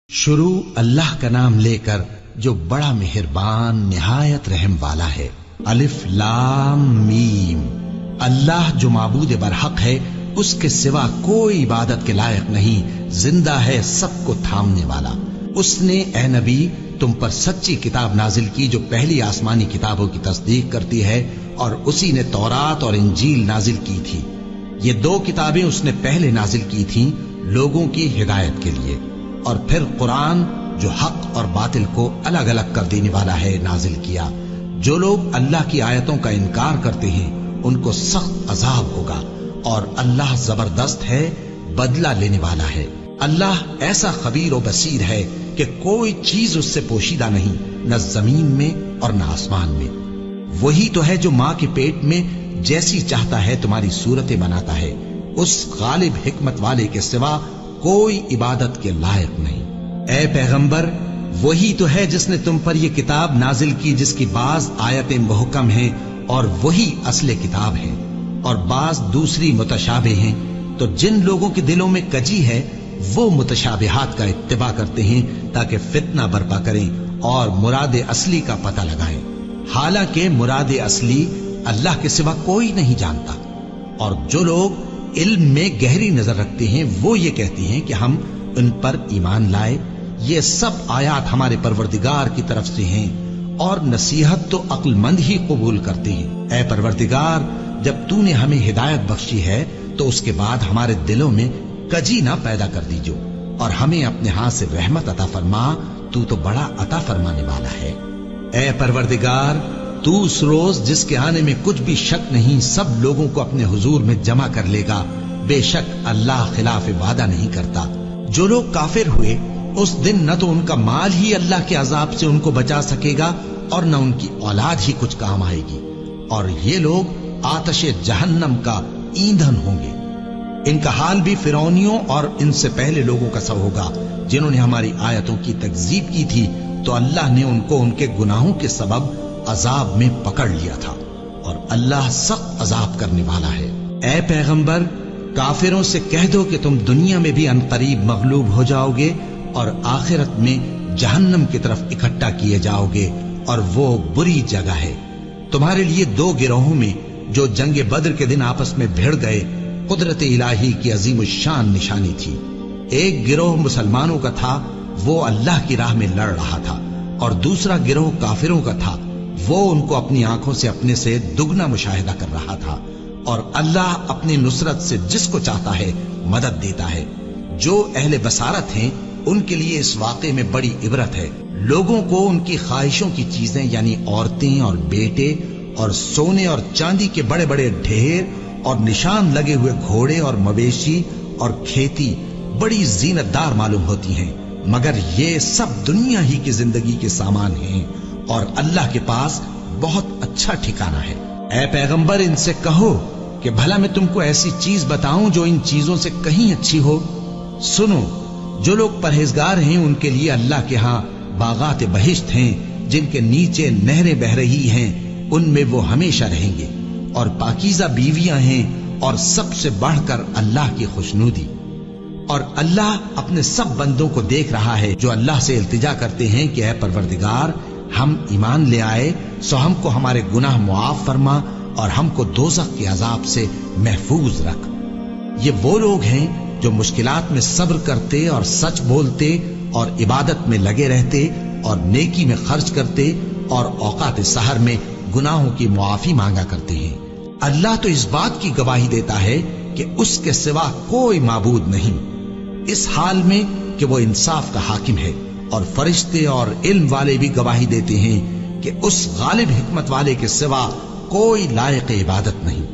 شروع اللہ کا نام لے کر جو بڑا مہربان نہایت رحم والا ہے۔ الف لام میم۔ اللہ جو معبود برحق ہے، اس کے سوا کوئی عبادت کے لائق نہیں، زندہ ہے، سب کو تھامنے والا۔ اس نے اے نبی تم پر سچی کتاب نازل کی جو پہلی آسمانی کتابوں کی تصدیق کرتی ہے، اور اسی نے تورات اور انجیل نازل کی تھی۔ یہ دو کتابیں اس نے پہلے نازل کی تھیں لوگوں کی ہدایت کے لیے، اور پھر قرآن جو حق اور باطل کو الگ الگ کر دینے والا ہے نازل کیا۔ جو لوگ اللہ کی آیتوں کا انکار کرتے ہیں ان کو سخت عذاب ہوگا، اور اللہ زبردست ہے، بدلہ لینے والا ہے۔ اللہ ایسا خبیر و بصیر ہے کہ کوئی چیز اس سے پوشیدہ نہیں، نہ زمین میں اور نہ آسمان میں۔ وہی تو ہے جو ماں کے پیٹ میں جیسی چاہتا ہے تمہاری صورتیں بناتا ہے، اس غالب حکمت والے کے سوا کوئی عبادت کے لائق نہیں۔ اے پیغمبر، وہی تو ہے جس نے تم پر یہ کتاب نازل کی جس کی بعض آیتیں محکم ہیں اور وہی اصل کتاب ہے، اور بعض دوسری متشابہ ہیں۔ تو جن لوگوں کے دلوں میں کجی ہے وہ متشابہات کا اتباع کرتے ہیں تاکہ فتنہ برپا کریں اور مراد اصلی کا پتہ لگائیں، حالانکہ مراد اصلی اللہ کے سوا کوئی نہیں جانتا۔ اور جو لوگ علم میں گہری نظر رکھتے ہیں وہ یہ کہتے ہیں کہ ہم ان پر ایمان لائے۔ یہ سب آیات ہمارے پروردگار کی طرف سے ہیں، اور نصیحت تو عقل مند ہی قبول کرتے ہیں۔ اے پروردگار، جب تو نے ہمیں ہدایت بخشی ہے تو اس کے بعد ہمارے دلوں میں کجی نہ پیدا کر دیجو، اور ہمیں اپنے ہاتھ سے رحمت عطا فرما، تو بڑا عطا فرمانے والا ہے۔ اے پروردگار، تو اس روز جس کے آنے میں کچھ بھی شک نہیں سب لوگوں کو اپنے حضور میں جمع کر لے گا۔ بے شک اللہ خلاف وعدہ نہیں کرتا۔ جو لوگ کافر ہوئے اس دن نہ تو ان کا مال ہی اللہ کے عذاب سے ان کو بچا سکے گا اور نہ ان کی اولاد ہی کچھ کام آئے گی، اور یہ لوگ آتش جہنم کا ایندھن ہوں گے۔ ان کا حال بھی فرعونیوں اور ان سے پہلے لوگوں کا سا ہوگا جنہوں نے ہماری آیتوں کی تکذیب کی تھی، تو اللہ نے ان کو ان کے گناہوں کے سبب عذاب میں پکڑ لیا تھا، اور اللہ سخت عذاب کرنے والا ہے۔ اے پیغمبر، کافروں سے کہہ دو کہ تم دنیا میں بھی عنقریب مغلوب ہو جاؤ گے اور آخرت میں جہنم کی طرف اکٹھا کیے جاؤ گے، اور وہ بری جگہ ہے۔ تمہارے لیے دو گروہوں میں جو جنگ بدر کے دن آپس میں بھیڑ گئے قدرت الہی کی عظیم الشان نشانی تھی۔ ایک گروہ مسلمانوں کا تھا، وہ اللہ کی راہ میں لڑ رہا تھا، اور دوسرا گروہ کافروں کا تھا، وہ ان کو اپنی آنکھوں سے اپنے سے دگنا مشاہدہ کر رہا تھا۔ اور اللہ اپنی نصرت سے جس کو چاہتا ہے مدد دیتا ہے۔ جو اہل بصارت ہیں ان کے لیے اس واقعے میں بڑی عبرت ہے۔ لوگوں کو ان کی خواہشوں کی چیزیں یعنی عورتیں اور بیٹے اور سونے اور چاندی کے بڑے بڑے ڈھیر اور نشان لگے ہوئے گھوڑے اور مویشی اور کھیتی بڑی زینت دار معلوم ہوتی ہیں، مگر یہ سب دنیا ہی کی زندگی کے سامان ہیں، اور اللہ کے پاس بہت اچھا ٹھکانہ ہے۔ اے پیغمبر، ان سے کہو کہ بھلا میں تم کو ایسی چیز بتاؤں جو ان چیزوں سے کہیں اچھی ہو؟ سنو، جو لوگ پرہیزگار ہیں ان کے لیے اللہ کے ہاں باغات بہشت ہیں جن کے نیچے نہریں بہ رہی ہیں، ان میں وہ ہمیشہ رہیں گے، اور پاکیزہ بیویاں ہیں، اور سب سے بڑھ کر اللہ کی خوشنودی۔ اور اللہ اپنے سب بندوں کو دیکھ رہا ہے جو اللہ سے التجا کرتے ہیں کہ اے پروردگار، ہم ایمان لے آئے سو ہم کو ہمارے گناہ معاف فرما اور ہم کو دوزخ کے عذاب سے محفوظ رکھ۔ یہ وہ لوگ ہیں جو مشکلات میں صبر کرتے اور سچ بولتے اور عبادت میں لگے رہتے اور نیکی میں خرچ کرتے اور اوقات سحر میں گناہوں کی معافی مانگا کرتے ہیں۔ اللہ تو اس بات کی گواہی دیتا ہے کہ اس کے سوا کوئی معبود نہیں، اس حال میں کہ وہ انصاف کا حاکم ہے، اور فرشتے اور علم والے بھی گواہی دیتے ہیں کہ اس غالب حکمت والے کے سوا کوئی لائق عبادت نہیں۔